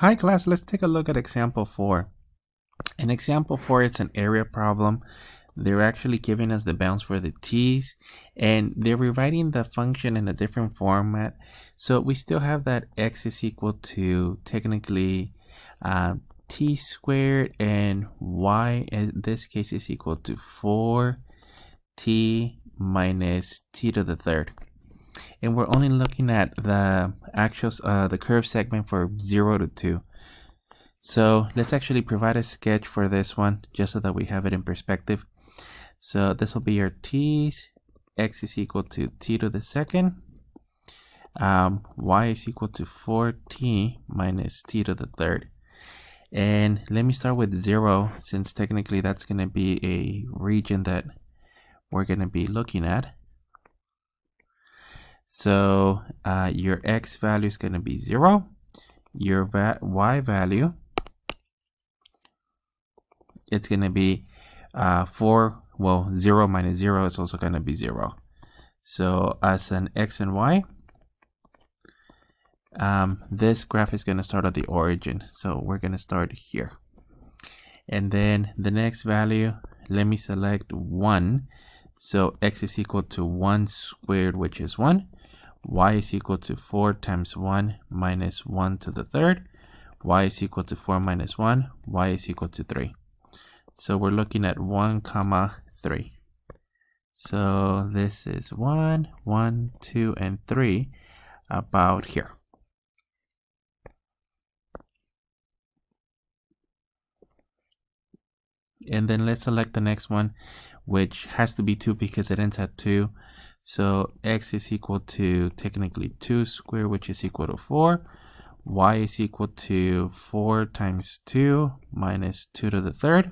Hi class, let's take a look at example 4. In example 4, it's an area problem. They're actually giving us the bounds for the t's, and they're rewriting the function in a different format. So we still have that x is equal to technically t squared, and y in this case is equal to 4t minus t to the third. And we're only looking at the actual the curve segment for 0 to 2. So let's actually provide a sketch for this one just so that we have it in perspective. So this will be our t's. X is equal to t to the second. Y is equal to 4t minus t to the third. And let me start with 0, since technically that's going to be a region that we're going to be looking at. So your x value is going to be 0. Your y value, it's going to be 0 minus 0 is also going to be 0. So as an x and y, this graph is going to start at the origin. So we're going to start here. And then the next value, let me select 1. So x is equal to 1 squared, which is 1. Y is equal to 4 times 1 minus 1 to the third. Y is equal to 4 minus 1. Y is equal to 3. So we're looking at 1, 3. So this is 1, 1, 2, and 3 about here. And then let's select the next one, which has to be 2 because it ends at 2. So x is equal to technically 2 squared, which is equal to 4. Y is equal to 4 times 2 minus 2 to the third.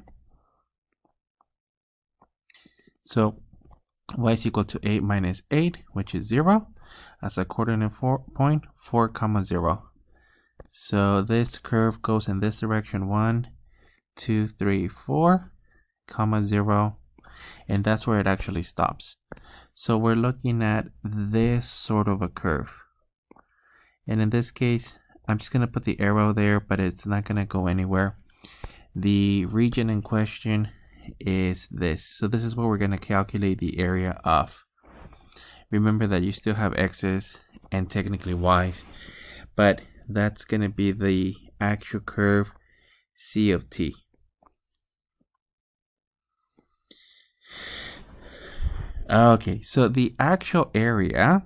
So y is equal to 8 minus 8, which is 0. As a coordinate point, 4, 0. So this curve goes in this direction, 1, 2, 3, 4, 0. And that's where it actually stops. So we're looking at this sort of a curve. And in this case, I'm just going to put the arrow there, but it's not going to go anywhere. The region in question is this. So this is what we're going to calculate the area of. Remember that you still have x's and technically y's, but that's going to be the actual curve C of t. Okay, so the actual area,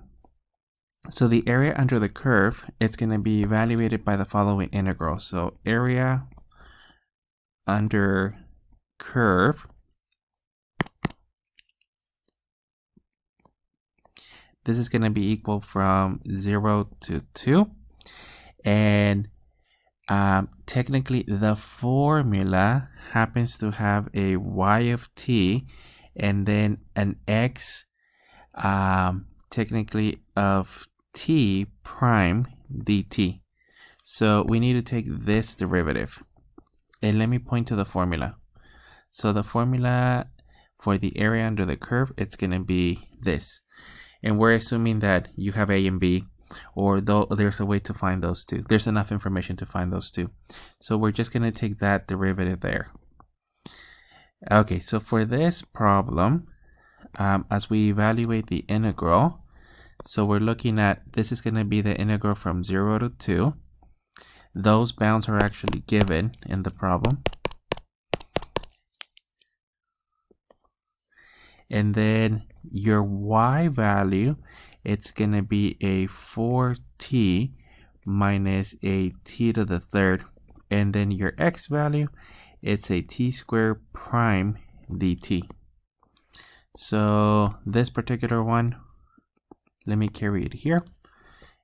so the area under the curve, it's going to be evaluated by the following integral. So area under curve, this is going to be equal from 0 to 2. And technically the formula happens to have a y of t and then an x technically of t prime dt. So we need to take this derivative. And let me point to the formula. So the formula for the area under the curve, it's going to be this. And we're assuming that you have a and b, or there's a way to find those two. There's enough information to find those two. So we're just going to take that derivative there. Okay, so for this problem, as we evaluate the integral, so we're looking at, this is going to be the integral from 0 to 2. Those bounds are actually given in the problem. And then your y value, it's going to be a 4t minus a t to the third. And then your x value, it's a t squared prime dt. So this particular one, let me carry it here.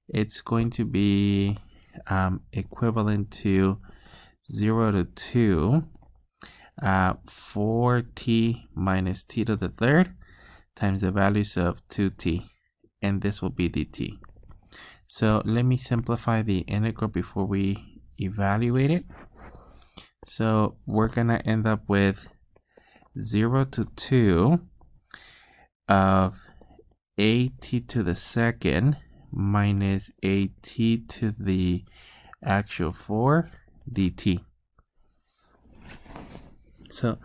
It's going to be equivalent to 0 to 2, 4t minus t to the third times the values of 2t. And this will be dt. So let me simplify the integral before we evaluate it. So we're going to end up with 0 to 2 of at to the second minus at to the actual 4 dt. So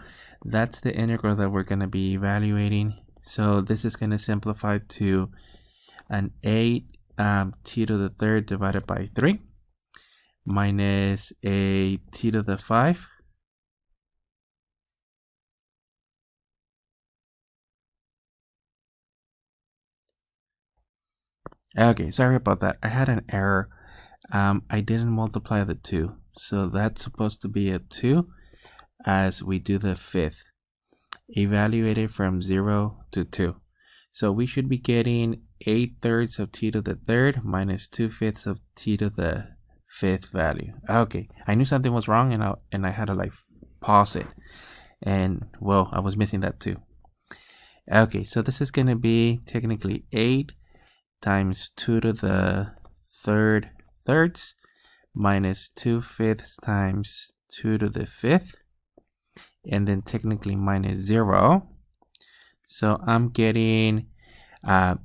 that's the integral that we're going to be evaluating. So this is going to simplify to an 8 t to the third divided by 3 minus a t to the 5 Okay, sorry about that. I had an error. I didn't multiply the 2. So that's supposed to be a 2 as we do the fifth. Evaluate it from 0 to 2. So we should be getting 8/3 of t to the third minus 2/5 of t to the fifth value. Okay, I knew something was wrong and I had to like pause it. And well, I was missing that too. Okay, so this is going to be technically 8 times 2 to the third thirds minus 2/5 times 2 to the fifth, and then technically minus 0. So I'm getting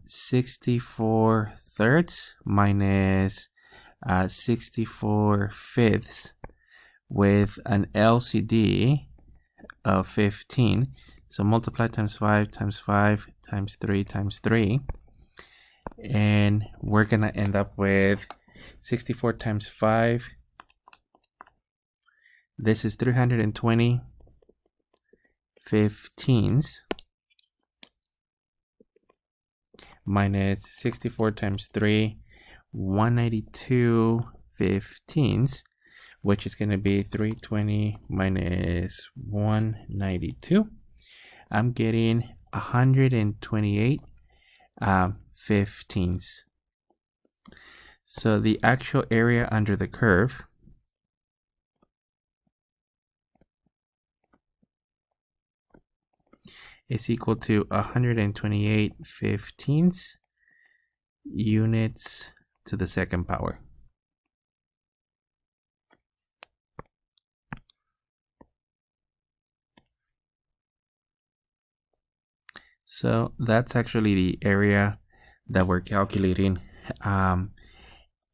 64 thirds minus 64 fifths with an LCD of 15. So multiply times 5 times 5 times 3 times 3. And we're going to end up with 64 times 5. This is 320 15ths minus 64 times 3, 192 15ths, which is going to be 320 minus 192. I'm getting 128 15ths. So the actual area under the curve is equal to 128 15ths units to the second power. So that's actually the area that we're calculating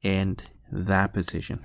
in that position.